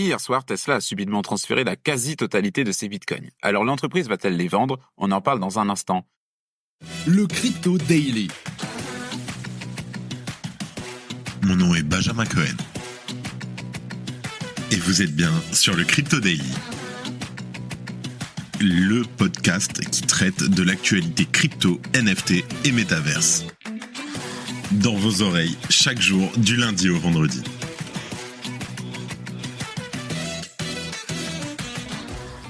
Hier soir, Tesla a subitement transféré la quasi-totalité de ses bitcoins. Alors l'entreprise va-t-elle les vendre? On en parle dans un instant. Le Crypto Daily. Mon nom est Benjamin Cohen. Et vous êtes bien sur le Crypto Daily. Le podcast qui traite de l'actualité crypto, NFT et métaverse. Dans vos oreilles, chaque jour, du lundi au vendredi.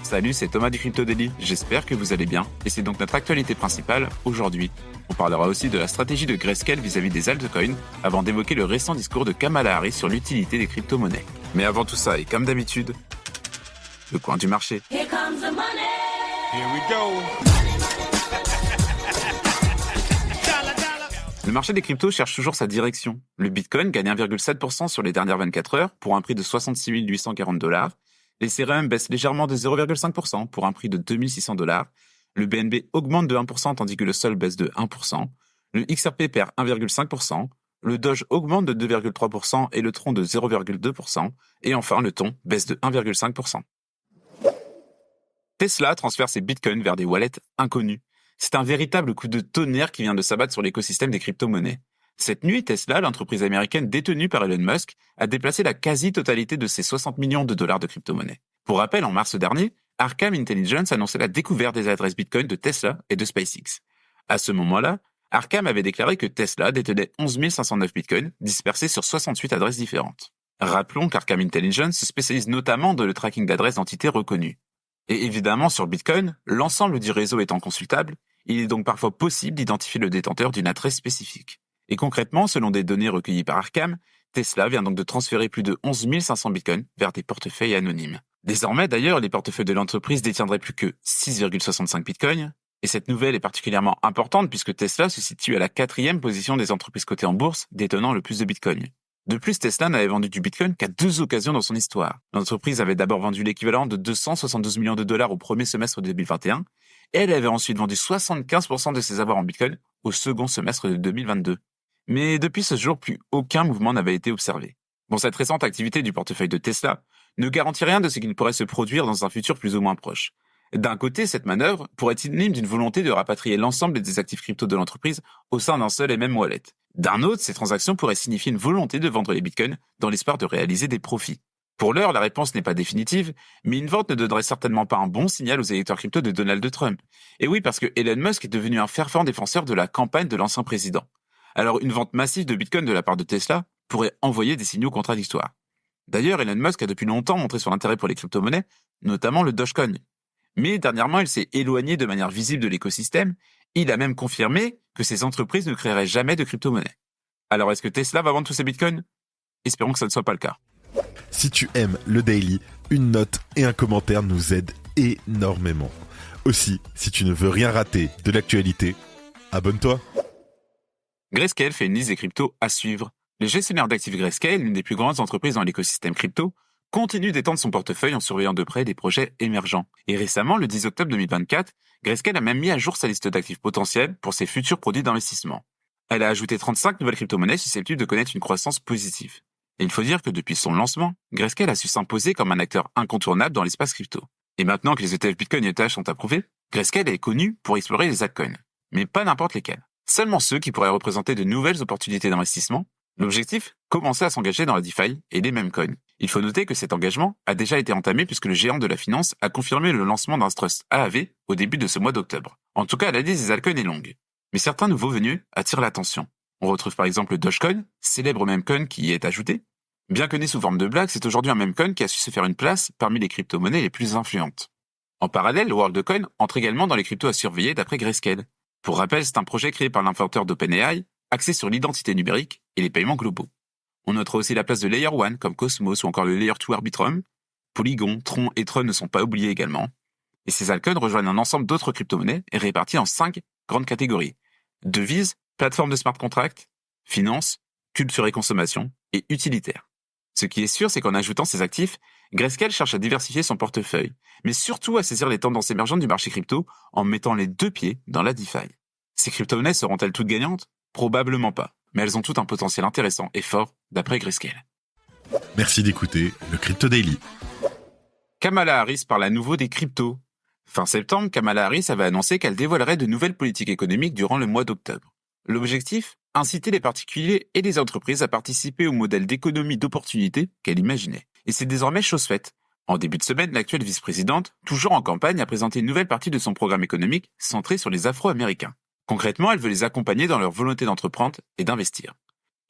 Salut, c'est Thomas du Crypto Daily. J'espère que vous allez bien. Et c'est donc notre actualité principale aujourd'hui. On parlera aussi de la stratégie de Grayscale vis-à-vis des altcoins, avant d'évoquer le récent discours de Kamala Harris sur l'utilité des crypto-monnaies. Mais avant tout ça, et comme d'habitude, le coin du marché. Here comes the money. Here we go. Le marché des cryptos cherche toujours sa direction. Le Bitcoin gagne 1,7% sur les dernières 24 heures pour un prix de 66 840 $. L'Ethereum baisse légèrement de 0,5% pour un prix de 2600 $. Le BNB augmente de 1% tandis que le Sol baisse de 1%. Le XRP perd 1,5%. Le Doge augmente de 2,3% et le Tron de 0,2%. Et enfin, le Thon baisse de 1,5%. Tesla transfère ses bitcoins vers des wallets inconnus. C'est un véritable coup de tonnerre qui vient de s'abattre sur l'écosystème des crypto-monnaies. Cette nuit, Tesla, l'entreprise américaine détenue par Elon Musk, a déplacé la quasi-totalité de ses 60 millions de dollars de crypto-monnaies. Pour rappel, en mars dernier, Arkham Intelligence annonçait la découverte des adresses Bitcoin de Tesla et de SpaceX. À ce moment-là, Arkham avait déclaré que Tesla détenait 11 509 Bitcoins dispersés sur 68 adresses différentes. Rappelons qu'Arkham Intelligence se spécialise notamment dans le tracking d'adresses d'entités reconnues. Et évidemment, sur Bitcoin, l'ensemble du réseau étant consultable, il est donc parfois possible d'identifier le détenteur d'une adresse spécifique. Et concrètement, selon des données recueillies par Arkham, Tesla vient donc de transférer plus de 11 500 bitcoins vers des portefeuilles anonymes. Désormais, d'ailleurs, les portefeuilles de l'entreprise détiendraient plus que 6,65 bitcoins. Et cette nouvelle est particulièrement importante puisque Tesla se situe à la 4e position des entreprises cotées en bourse détenant le plus de bitcoins. De plus, Tesla n'avait vendu du bitcoin qu'à 2 occasions dans son histoire. L'entreprise avait d'abord vendu l'équivalent de 272 millions de dollars au premier semestre de 2021 et elle avait ensuite vendu 75% de ses avoirs en bitcoin au second semestre de 2022. Mais depuis ce jour, plus aucun mouvement n'avait été observé. Bon, cette récente activité du portefeuille de Tesla ne garantit rien de ce qui pourrait se produire dans un futur plus ou moins proche. D'un côté, cette manœuvre pourrait être synonyme d'une volonté de rapatrier l'ensemble des actifs crypto de l'entreprise au sein d'un seul et même wallet. D'un autre, ces transactions pourraient signifier une volonté de vendre les bitcoins dans l'espoir de réaliser des profits. Pour l'heure, la réponse n'est pas définitive, mais une vente ne donnerait certainement pas un bon signal aux électeurs crypto de Donald Trump. Et oui, parce que Elon Musk est devenu un fervent défenseur de la campagne de l'ancien président. Alors une vente massive de Bitcoin de la part de Tesla pourrait envoyer des signaux contradictoires. D'ailleurs, Elon Musk a depuis longtemps montré son intérêt pour les crypto-monnaies, notamment le Dogecoin. Mais dernièrement, il s'est éloigné de manière visible de l'écosystème, il a même confirmé que ces entreprises ne créeraient jamais de crypto-monnaies. Alors est-ce que Tesla va vendre tous ses Bitcoins? Espérons que ça ne soit pas le cas. Si tu aimes le Daily, une note et un commentaire nous aident énormément. Aussi, si tu ne veux rien rater de l'actualité, abonne-toi. Grayscale fait une liste des cryptos à suivre. Le gestionnaire d'actifs Grayscale, l'une des plus grandes entreprises dans l'écosystème crypto, continue d'étendre son portefeuille en surveillant de près des projets émergents. Et récemment, le 10 octobre 2024, Grayscale a même mis à jour sa liste d'actifs potentiels pour ses futurs produits d'investissement. Elle a ajouté 35 nouvelles crypto-monnaies susceptibles de connaître une croissance positive. Et il faut dire que depuis son lancement, Grayscale a su s'imposer comme un acteur incontournable dans l'espace crypto. Et maintenant que les ETF Bitcoin et Ether sont approuvés, Grayscale est connu pour explorer les altcoins. Mais pas n'importe lesquels. Seulement ceux qui pourraient représenter de nouvelles opportunités d'investissement. L'objectif, commencer à s'engager dans la DeFi et les mêmes coins. Il faut noter que cet engagement a déjà été entamé puisque le géant de la finance a confirmé le lancement d'un trust AAV au début de ce mois d'octobre. En tout cas, la liste des altcoins est longue. Mais certains nouveaux venus attirent l'attention. On retrouve par exemple le Dogecoin, célèbre meme-coin qui y est ajouté. Bien que né sous forme de blague, c'est aujourd'hui un meme-coin qui a su se faire une place parmi les crypto-monnaies les plus influentes. En parallèle, le WorldCoin entre également dans les cryptos à surveiller d'après Grayscale. Pour rappel, c'est un projet créé par l'inventeur d'OpenAI, axé sur l'identité numérique et les paiements globaux. On notera aussi la place de Layer 1 comme Cosmos ou encore le Layer 2 Arbitrum. Polygon, Tron et Tron ne sont pas oubliés également. Et ces altcoins rejoignent un ensemble d'autres crypto-monnaies et répartis en 5 grandes catégories. Devises, plateformes de smart contracts, finance, culture et consommation et utilitaire. Ce qui est sûr, c'est qu'en ajoutant ces actifs, Grayscale cherche à diversifier son portefeuille, mais surtout à saisir les tendances émergentes du marché crypto en mettant les deux pieds dans la DeFi. Ces crypto-monnaies seront-elles toutes gagnantes? Probablement pas, mais elles ont toutes un potentiel intéressant et fort d'après Grayscale. Merci d'écouter le Crypto Daily. Kamala Harris parle à nouveau des cryptos. Fin septembre, Kamala Harris avait annoncé qu'elle dévoilerait de nouvelles politiques économiques durant le mois d'octobre. L'objectif ? Inciter les particuliers et les entreprises à participer au modèle d'économie d'opportunité qu'elle imaginait. Et c'est désormais chose faite. En début de semaine, l'actuelle vice-présidente, toujours en campagne, a présenté une nouvelle partie de son programme économique centré sur les Afro-Américains. Concrètement, elle veut les accompagner dans leur volonté d'entreprendre et d'investir.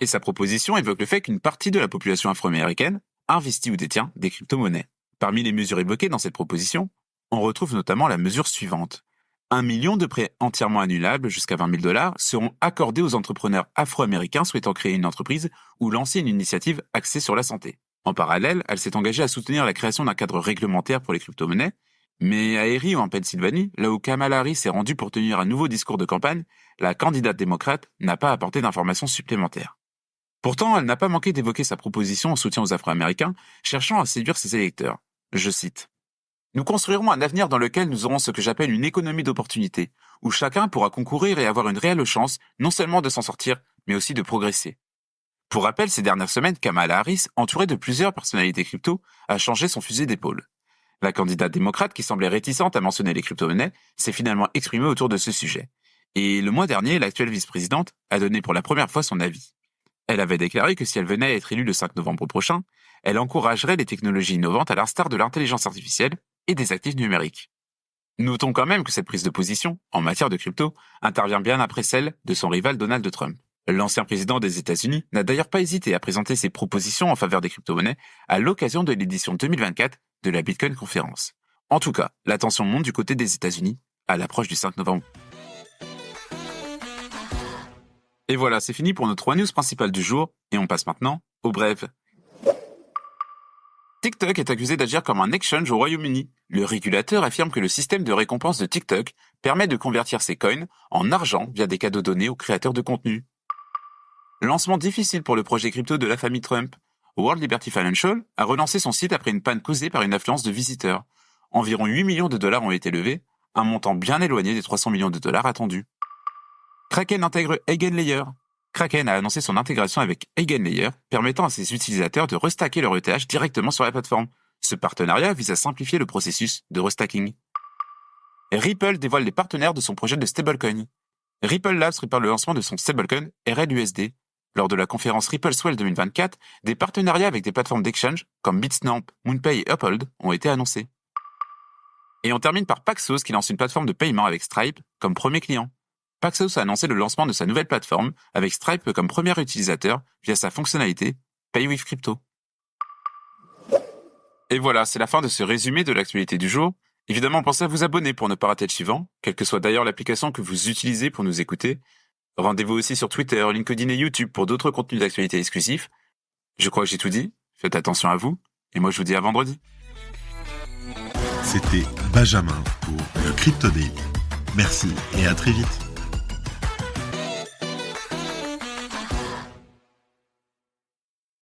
Et sa proposition évoque le fait qu'une partie de la population afro-américaine investit ou détient des crypto-monnaies. Parmi les mesures évoquées dans cette proposition, on retrouve notamment la mesure suivante. 1 million de prêts entièrement annulables jusqu'à $20,000 seront accordés aux entrepreneurs afro-américains souhaitant créer une entreprise ou lancer une initiative axée sur la santé. En parallèle, elle s'est engagée à soutenir la création d'un cadre réglementaire pour les crypto-monnaies, mais à Erie ou en Pennsylvanie, là où Kamala Harris s'est rendue pour tenir un nouveau discours de campagne, la candidate démocrate n'a pas apporté d'informations supplémentaires. Pourtant, elle n'a pas manqué d'évoquer sa proposition en soutien aux Afro-Américains, cherchant à séduire ses électeurs. Je cite. « Nous construirons un avenir dans lequel nous aurons ce que j'appelle une économie d'opportunité, où chacun pourra concourir et avoir une réelle chance non seulement de s'en sortir, mais aussi de progresser. » Pour rappel, ces dernières semaines, Kamala Harris, entourée de plusieurs personnalités crypto, a changé son fusil d'épaule. La candidate démocrate, qui semblait réticente à mentionner les crypto-monnaies, s'est finalement exprimée autour de ce sujet. Et le mois dernier, l'actuelle vice-présidente a donné pour la première fois son avis. Elle avait déclaré que si elle venait à être élue le 5 novembre prochain, elle encouragerait les technologies innovantes à l'instar de l'intelligence artificielle et des actifs numériques. Notons quand même que cette prise de position, en matière de crypto, intervient bien après celle de son rival Donald Trump. L'ancien président des États-Unis n'a d'ailleurs pas hésité à présenter ses propositions en faveur des crypto-monnaies à l'occasion de l'édition 2024 de la Bitcoin Conference. En tout cas, l'attention monte du côté des États-Unis à l'approche du 5 novembre. Et voilà, c'est fini pour nos 3 news principales du jour, et on passe maintenant aux brèves. TikTok est accusé d'agir comme un exchange au Royaume-Uni. Le régulateur affirme que le système de récompense de TikTok permet de convertir ses coins en argent via des cadeaux donnés aux créateurs de contenu. Lancement difficile pour le projet crypto de la famille Trump. World Liberty Financial a relancé son site après une panne causée par une affluence de visiteurs. Environ 8 millions de dollars ont été levés, un montant bien éloigné des 300 millions de dollars attendus. Kraken intègre EigenLayer. Kraken a annoncé son intégration avec EigenLayer, permettant à ses utilisateurs de restacker leur ETH directement sur la plateforme. Ce partenariat vise à simplifier le processus de restacking. Ripple dévoile les partenaires de son projet de stablecoin. Ripple Labs prépare le lancement de son stablecoin RLUSD. Lors de la conférence Ripple Swell 2024, des partenariats avec des plateformes d'exchange comme Bitstamp, MoonPay et Uphold ont été annoncés. Et on termine par Paxos qui lance une plateforme de paiement avec Stripe comme premier client. Paxos a annoncé le lancement de sa nouvelle plateforme avec Stripe comme premier utilisateur via sa fonctionnalité Pay with Crypto. Et voilà, c'est la fin de ce résumé de l'actualité du jour. Évidemment, pensez à vous abonner pour ne pas rater le suivant, quelle que soit d'ailleurs l'application que vous utilisez pour nous écouter. Rendez-vous aussi sur Twitter, LinkedIn et YouTube pour d'autres contenus d'actualité exclusifs. Je crois que j'ai tout dit, faites attention à vous, et moi je vous dis à vendredi. C'était Benjamin pour le Crypto Daily. Merci et à très vite.